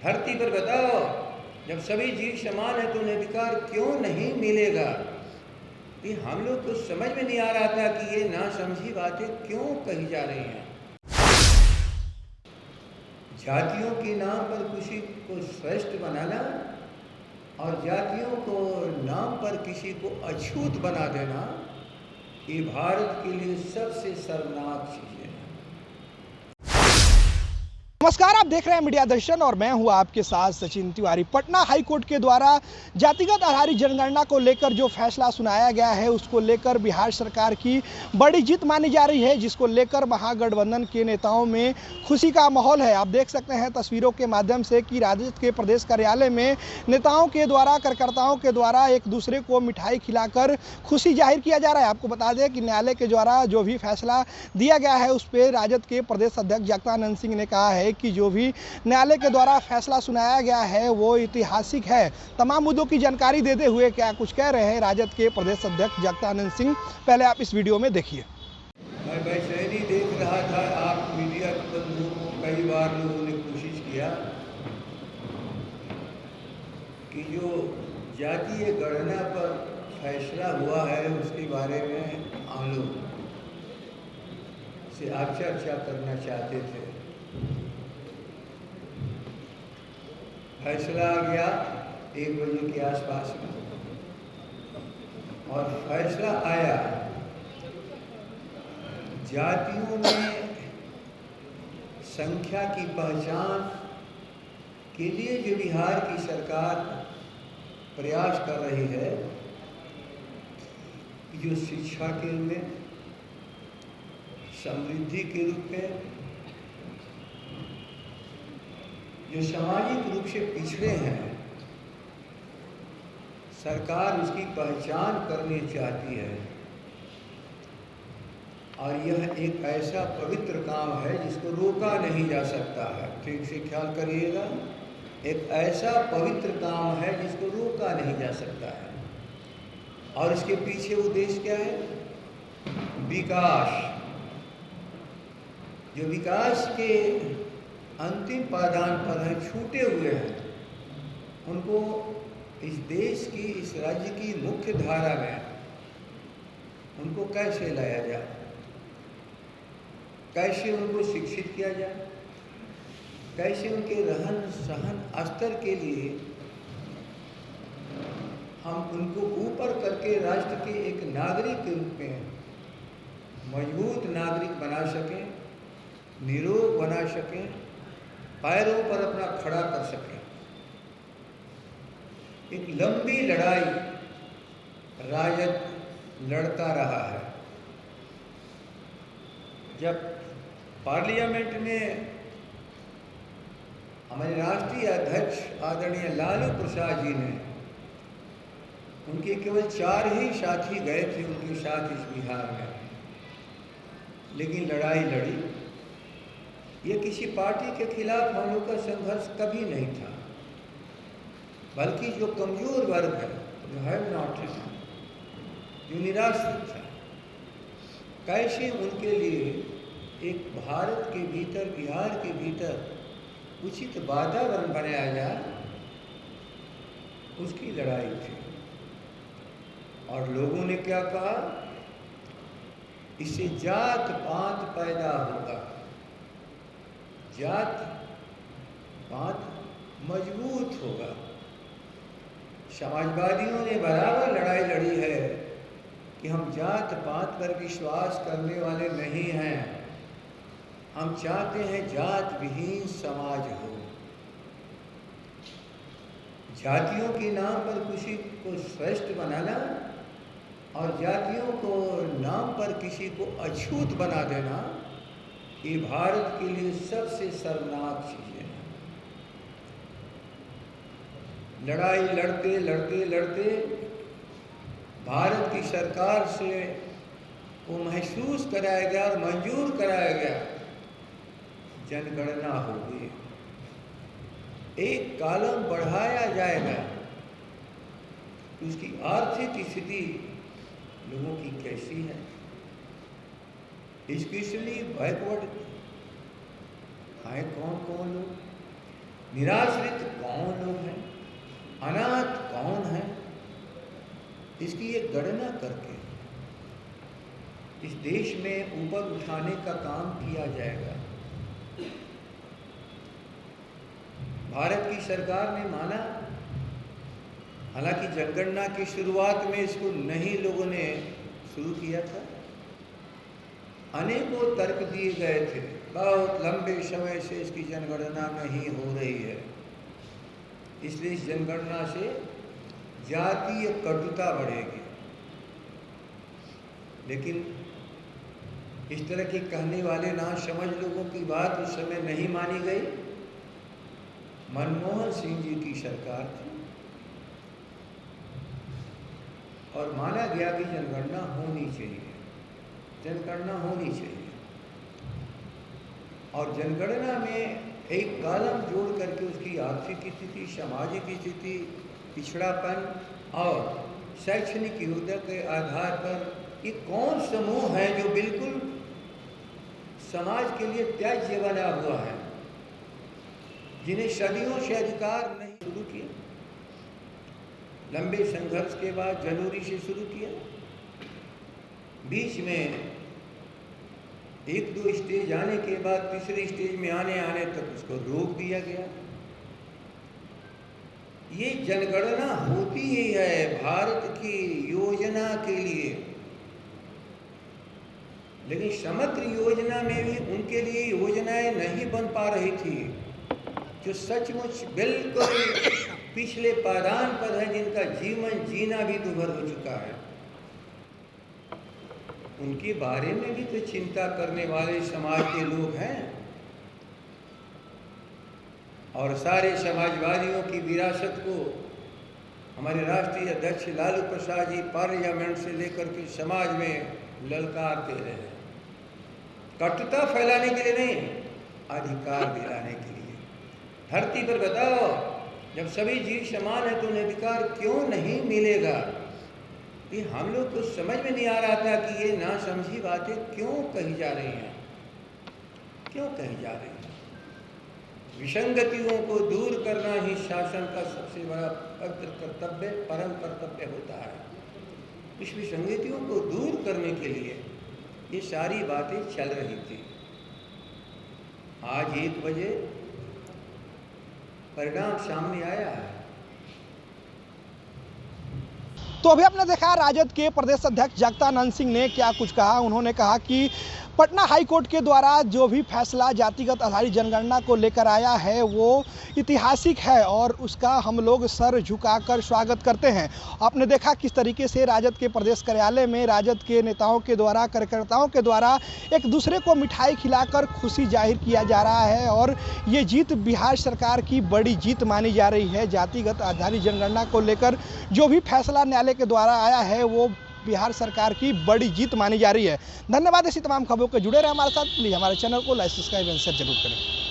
धरती पर बताओ, जब सभी जीव समान है तो उन्हें अधिकार क्यों नहीं मिलेगा? ये हम लोग को समझ में नहीं आ रहा था कि ये नासमझी बातें क्यों कही जा रही हैं। जातियों के नाम पर किसी को श्रेष्ठ बनाना और जातियों को नाम पर किसी को अछूत बना देना, ये भारत के लिए सबसे शर्मनाक चीज़ है। नमस्कार, आप देख रहे हैं मीडिया दर्शन और मैं हूं आपके साथ सचिन तिवारी। पटना हाई कोर्ट के द्वारा जातिगत आधारित जनगणना को लेकर जो फैसला सुनाया गया है उसको लेकर बिहार सरकार की बड़ी जीत मानी जा रही है, जिसको लेकर महागठबंधन के नेताओं में खुशी का माहौल है। आप देख सकते हैं तस्वीरों के माध्यम से कि राजद के प्रदेश कार्यालय में नेताओं के द्वारा, कार्यकर्ताओं के द्वारा एक दूसरे को मिठाई खिलाकर खुशी जाहिर किया जा रहा है। आपको बता दें कि न्यायालय के द्वारा जो भी फैसला दिया गया है उस पर राजद के प्रदेश अध्यक्ष जगदानंद सिंह ने कहा है कि जो भी न्यायालय के द्वारा फैसला सुनाया गया है वो ऐतिहासिक है। तमाम मुद्दों की जानकारी देते हुए क्या कुछ कह रहे हैं राजद के प्रदेश अध्यक्ष जगदानंद सिंह, पहले आप इस वीडियो में देखिए। मैं बेचैनी देख रहा था, आप मीडिया के बंधुओं को कई बार लोगों ने कोशिश किया कि जो जातीय गणना पर फैसला हुआ है उसके बारे में हम लोग से आप चर्चा करना चाहते थे। फैसला आ गया 1 बजे के आसपास में, और फैसला आया जातियों में संख्या की पहचान के लिए जो बिहार की सरकार प्रयास कर रही है, जो शिक्षा के रूप में, समृद्धि के रूप में, जो सामाजिक रूप से पिछड़े हैं, सरकार उसकी पहचान करनी चाहती है। और यह एक ऐसा पवित्र काम है जिसको रोका नहीं जा सकता है। ठीक से ख्याल करिएगा, एक ऐसा पवित्र काम है जिसको रोका नहीं जा सकता है। और इसके पीछे उद्देश्य क्या है? विकास। जो विकास के अंतिम पायदान पर हैं, छूटे हुए हैं, उनको इस देश की, इस राज्य की मुख्य धारा में उनको कैसे लाया जाए, कैसे उनको शिक्षित किया जाए, कैसे उनके रहन सहन स्तर के लिए हम उनको ऊपर करके राष्ट्र के एक नागरिक के रूप में मजबूत नागरिक बना सकें, निरोग बना सकें, पैरों पर अपना खड़ा कर सकें। एक लंबी लड़ाई राजद लड़ता रहा है। जब पार्लियामेंट में हमारे राष्ट्रीय अध्यक्ष आदरणीय लालू प्रसाद जी ने, उनके केवल 4 ही साथी गए थे उनके साथ इस बिहार में, लेकिन लड़ाई लड़ी। ये किसी पार्टी के खिलाफ हम लोग का संघर्ष कभी नहीं था, बल्कि जो कमजोर वर्ग है, जो हैव नॉट है, जो निराश्रित है, कैसे उनके लिए एक भारत के भीतर, बिहार के भीतर उचित वातावरण बनाया जाए, उसकी लड़ाई थी। और लोगों ने क्या कहा? इससे जात पात पैदा होगा, जात पात मजबूत होगा। समाजवादियों ने बराबर लड़ाई लड़ी है कि हम जात पात पर विश्वास करने वाले नहीं हैं, हम चाहते हैं जात विहीन समाज हो। जातियों के नाम पर किसी को श्रेष्ठ बनाना और जातियों को नाम पर किसी को अछूत बना देना, ये भारत के लिए सबसे शर्मनाक चीज़ है। लड़ाई लड़ते लड़ते लड़ते भारत की सरकार से वो महसूस कराया गया और मंजूर कराया गया, जनगणना होगी, एक कॉलम बढ़ाया जाएगा। उसकी आर्थिक स्थिति लोगों की कैसी है, स्पेशली बैकवर्ड हैं कौन कौन लोग, निराश्रित कौन लोग हैं, अनाथ कौन है, इसकी एक गणना करके इस देश में ऊपर उठाने का काम किया जाएगा। भारत की सरकार ने माना, हालांकि जनगणना की शुरुआत में इसको नहीं लोगों ने शुरू किया था, अनेकों तर्क दिए गए थे, बहुत लंबे समय से इसकी जनगणना नहीं हो रही है, इसलिए इस जनगणना से जातीय कटुता बढ़ेगी। लेकिन इस तरह के कहने वाले ना समझ लोगों की बात उस समय नहीं मानी गई। मनमोहन सिंह जी की सरकार थी और माना गया कि जनगणना होनी चाहिए, जनगणना होनी चाहिए। और जनगणना में एक कॉलम जोड़ करके उसकी आर्थिक स्थिति, सामाजिक स्थिति, पिछड़ापन और शैक्षणिक योग्यता के आधार पर ये कौन समूह है जो बिल्कुल समाज के लिए त्याज्य बना हुआ है, जिन्हें सदियों से अधिकार नहीं शुरू किया। लंबे संघर्ष के बाद जनवरी से शुरू किया, बीच में एक दो स्टेज आने के बाद तीसरे स्टेज में आने तक उसको रोक दिया गया। ये जनगणना होती ही है भारत की योजना के लिए, लेकिन समग्र योजना में भी उनके लिए योजनाएं नहीं बन पा रही थी जो सचमुच बिल्कुल पिछले पायदान पर है, जिनका जीवन जीना भी दुभर हो चुका है। उनके बारे में भी तो चिंता करने वाले समाज के लोग हैं और सारे समाजवादियों की विरासत को हमारे राष्ट्रीय अध्यक्ष लालू प्रसाद जी पार्लियामेंट से लेकर के समाज में ललकारते रहे, कटुता फैलाने के लिए नहीं, अधिकार दिलाने के लिए। धरती पर बताओ, जब सभी जीव समान है तो उन्हें अधिकार क्यों नहीं मिलेगा? ये हम लोग को समझ में नहीं आ रहा था कि ये नासमझी बातें क्यों कही जा रही हैं, क्यों कही जा रही हैं। विसंगतियों को दूर करना ही शासन का सबसे बड़ा कर्तव्य, परम कर्तव्य होता है। इस विसंगतियों को दूर करने के लिए ये सारी बातें चल रही थी। आज 1 बजे परिणाम सामने आया है। तो अभी आपने देखा राजद के प्रदेश अध्यक्ष जगदानंद सिंह ने क्या कुछ कहा। उन्होंने कहा कि पटना हाई कोर्ट के द्वारा जो भी फैसला जातिगत आधारित जनगणना को लेकर आया है वो ऐतिहासिक है और उसका हम लोग सर झुकाकर स्वागत करते हैं। आपने देखा किस तरीके से राजद के प्रदेश कार्यालय में राजद के नेताओं के द्वारा, कार्यकर्ताओं के द्वारा एक दूसरे को मिठाई खिलाकर खुशी जाहिर किया जा रहा है और ये जीत बिहार सरकार की बड़ी जीत मानी जा रही है। जातिगत आधारित जनगणना को लेकर जो भी फैसला न्यायालय के द्वारा आया है वो बिहार सरकार की बड़ी जीत मानी जा रही है। धन्यवाद। ऐसी तमाम खबरों के जुड़े रहे हमारे साथ। प्लीज़ हमारे चैनल को लाइक, सब्सक्राइब एंड शेयर जरूर करें।